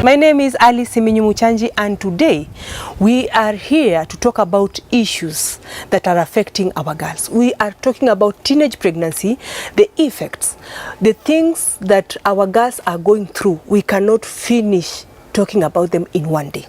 My name is Alice Muchanji, and today we are here to talk about issues that are affecting our girls. We are talking about teenage pregnancy, the effects, the things that our girls are going through. We cannot finish talking about them in one day.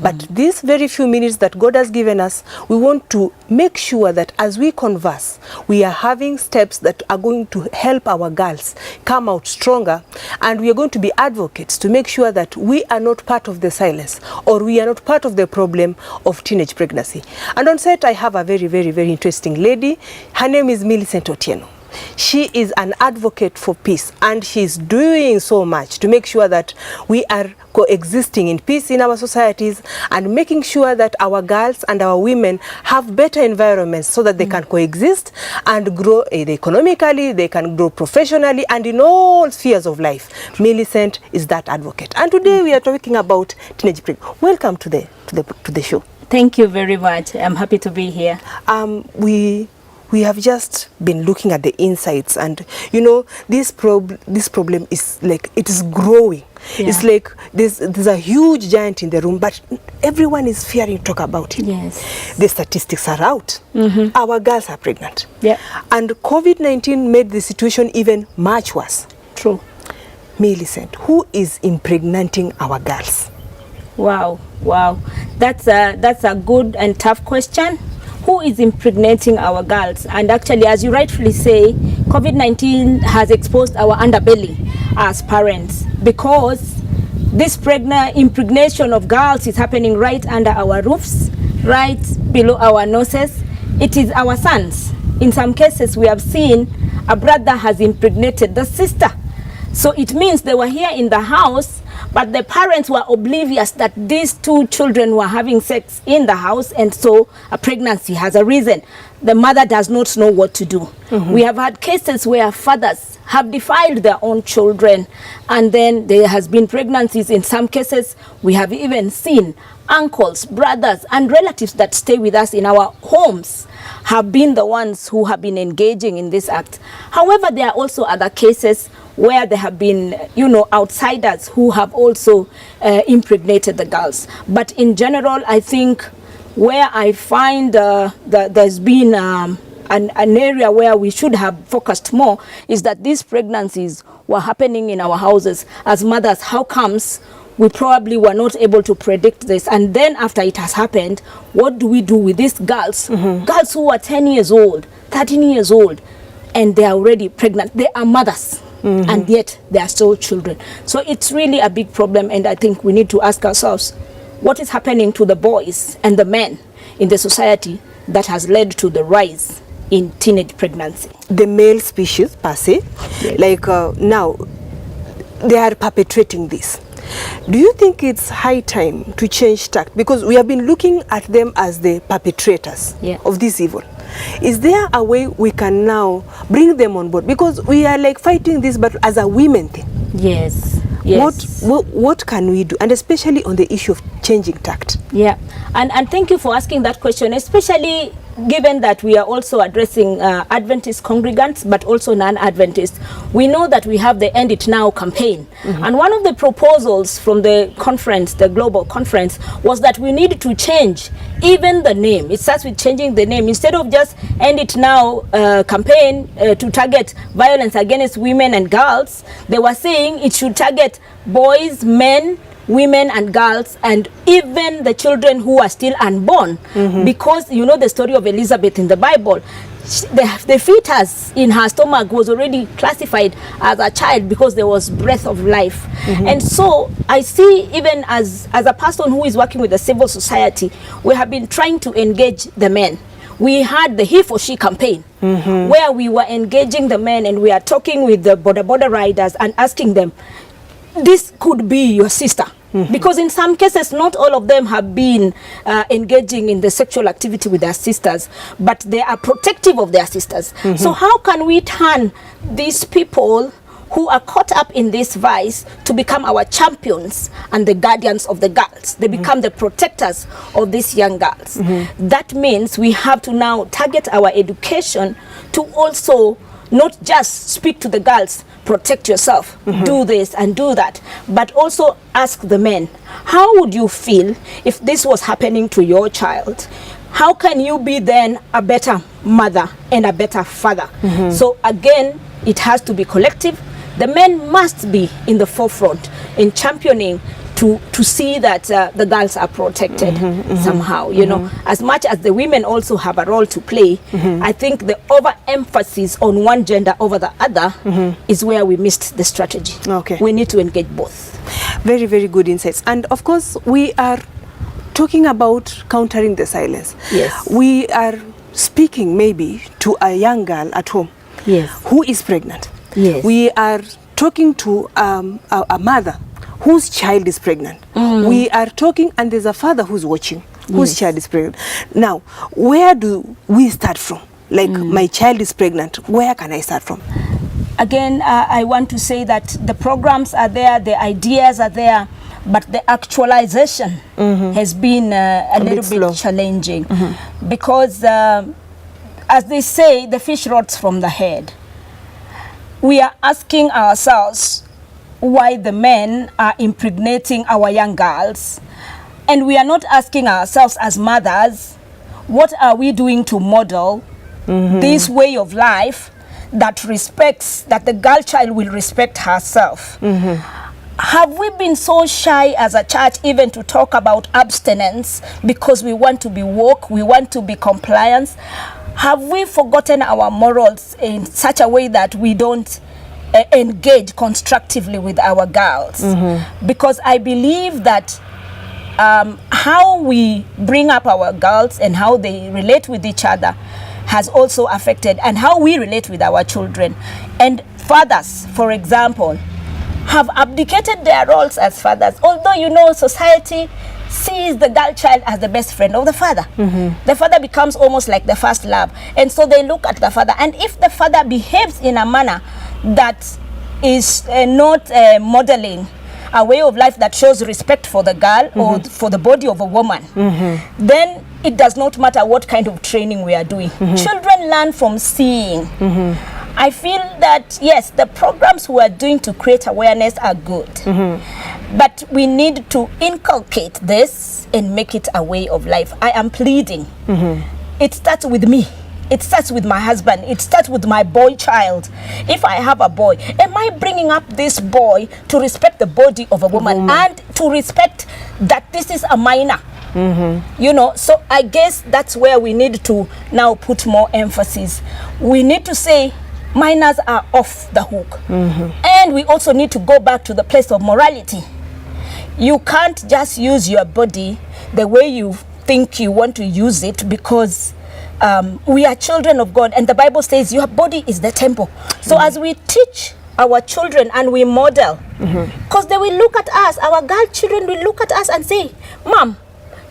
But these very few minutes that God has given us, we want to make sure that as we converse, we are having steps that are going to help our girls come out stronger, and we are going to be advocates to make sure that we are not part of the silence, or we are not part of the problem of teenage pregnancy. And on set, I have a very, very, very interesting lady. Her name is Millicent Otieno. She is an advocate for peace, and she's doing so much to make sure that we are coexisting in peace in our societies, and making sure that our girls and our women have better environments so that they can coexist and grow economically, they can grow professionally, and in all spheres of life. Millicent is that advocate. And today we are talking about teenage pregnancy. Welcome to the show. Thank you very much. I'm happy to be here. We have just been looking at the insights, and you know, this problem is like, it is growing. Yeah. It's like there's a huge giant in the room, but everyone is fearing to talk about it. Yes. The statistics are out. Our girls are pregnant. Yeah. And COVID-19 made the situation even much worse. True. Millicent, who is impregnating our girls? Wow. That's a good and tough question. Who is impregnating our girls? And actually, as you rightfully say, COVID-19 has exposed our underbelly as parents, because this impregnation of girls is happening right under our roofs, right below our noses. It is our sons. In some cases, we have seen a brother has impregnated the sister. So it means they were here in the house, but the parents were oblivious that these two children were having sex in the house, and so a pregnancy has arisen. The mother does not know what to do. We have had cases where fathers have defiled their own children, and then there has been pregnancies. In some cases, we have even seen uncles, brothers, and relatives that stay with us in our homes have been the ones who have been engaging in this act. However, there are also other cases where there have been, outsiders who have also impregnated the girls. But in general, I think where I find there's been an area where we should have focused more is that these pregnancies were happening in our houses. As mothers, how comes we probably were not able to predict this? And then after it has happened, what do we do with these girls? Girls who are 10 years old, 13 years old, and they are already pregnant. They are mothers. And yet they are still children. So it's really a big problem, and I think we need to ask ourselves, what is happening to the boys and the men in the society that has led to the rise in teenage pregnancy? The male species per se, yes. Like now they are perpetrating this. Do you think it's high time to change tact? Because we have been looking at them as the perpetrators of this evil. Is there a way we can now bring them on board? Because we are like fighting this, but as a women thing. Yes. What can we do? And especially on the issue of changing tact. Yeah. And thank you for asking that question, especially given that we are also addressing Adventist congregants, but also non-Adventist. We know that we have the End It Now campaign. And one of the proposals from the conference, the global conference, was that we need to change even the name. It starts with changing the name. Instead of just End It Now campaign to target violence against women and girls, they were saying it should target boys, men, women and girls, and even the children who are still unborn. Because you know the story of Elizabeth in the Bible. The fetus in her stomach was already classified as a child because there was breath of life. And so I see, even as a person who is working with the civil society, we have been trying to engage the men. We had the He for She campaign, where we were engaging the men, and we are talking with the border riders and asking them, this could be your sister. Because in some cases, not all of them have been engaging in the sexual activity with their sisters, but they are protective of their sisters. So how can we turn these people who are caught up in this vice to become our champions and the guardians of the girls? They become the protectors of these young girls. That means we have to now target our education to also not just speak to the girls, protect yourself, do this and do that, but also ask the men, how would you feel if this was happening to your child? How can you be then a better mother and a better father? So again, it has to be collective. The men must be in the forefront in championing to see that the girls are protected somehow, you know. As much as the women also have a role to play, I think the overemphasis on one gender over the other is where we missed the strategy. Okay. We need to engage both. Very, very good insights. And of course, we are talking about countering the silence. Yes. We are speaking maybe to a young girl at home who is pregnant. Yes. We are talking to a mother whose child is pregnant. We are talking, and there's a father who's watching, whose child is pregnant. Now, where do we start from? Like, my child is pregnant, where can I start from? Again, I want to say that the programs are there, the ideas are there, but the actualization has been a little bit challenging. Because, as they say, the fish rots from the head. We are asking ourselves why the men are impregnating our young girls, and we are not asking ourselves as mothers, what are we doing to model this way of life that respects, that the girl child will respect herself? Have we been so shy as a church even to talk about abstinence because we want to be woke, we want to be compliant? Have we forgotten our morals in such a way that we don't engage constructively with our girls? Because I believe that how we bring up our girls and how they relate with each other has also affected, and how we relate with our children. And fathers, for example, have abdicated their roles as fathers, although, you know, society sees the girl child as the best friend of the father. The father becomes almost like the first love, and so they look at the father, and if the father behaves in a manner that is not modeling a way of life that shows respect for the girl or for the body of a woman, then it does not matter what kind of training we are doing. Children learn from seeing. I feel that, yes, the programs we are doing to create awareness are good, but we need to inculcate this and make it a way of life. I am pleading. It starts with me. It starts with my husband. It starts with my boy child. If I have a boy, am I bringing up this boy to respect the body of a woman and to respect that this is a minor? You know, so I guess that's where we need to now put more emphasis. We need to say minors are off the hook. And we also need to go back to the place of morality. You can't just use your body the way you think you want to use it, because we are children of God, and the Bible says your body is the temple. So as we teach our children and we model, because they will look at us, our girl children will look at us and say, Mom,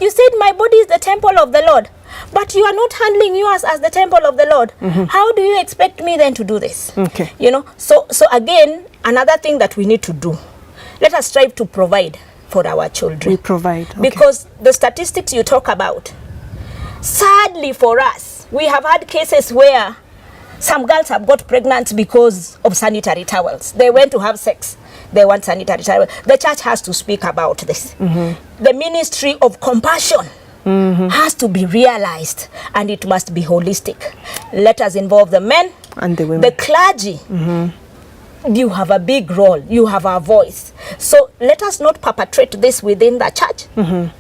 you said my body is the temple of the Lord, but you are not handling yours as the temple of the Lord. How do you expect me then to do this? You know, so again, another thing that we need to do, let us strive to provide for our children. We provide. Because the statistics you talk about, sadly for us, we have had cases where some girls have got pregnant because of sanitary towels. They went to have sex. They want sanitary towels. The church has to speak about this. The ministry of compassion has to be realized, and it must be holistic. Let us involve the men and the women. The clergy. You have a big role. You have a voice. So let us not perpetrate this within the church.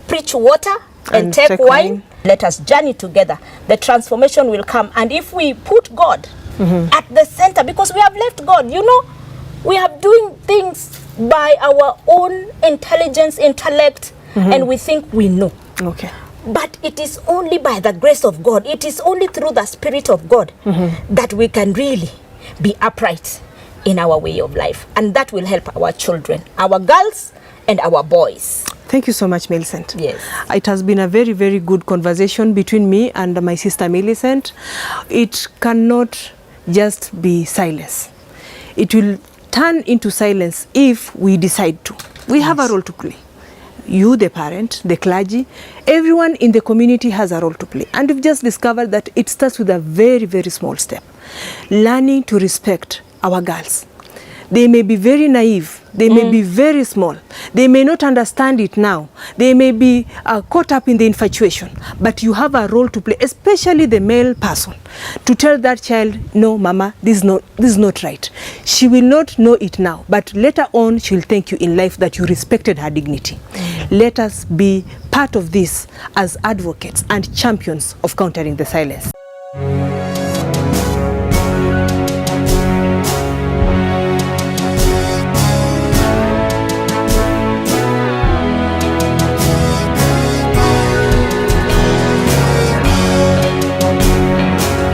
Preach water and take wine. Let us journey together. The transformation will come. And if we put God at the center, because we have left God, you know, we are doing things by our own intelligence, intellect, and we think we know. But it is only by the grace of God, it is only through the Spirit of God that we can really be upright in our way of life. And that will help our children, our girls and our boys. Thank you so much, Millicent. Yes. It has been a very, very good conversation between me and my sister Millicent. It cannot just be silence. It will turn into silence if we decide to. We have a role to play. you, the parent, the clergy, everyone in the community has a role to play. And we've just discovered that it starts with a very, very small step. Learning to respect our girls. They may be very naive, they may be very small, they may not understand it now, they may be caught up in the infatuation, but you have a role to play, especially the male person, to tell that child, no mama, this is not right. She will not know it now, but later on she will thank you in life that you respected her dignity. Let us be part of this as advocates and champions of countering the silence.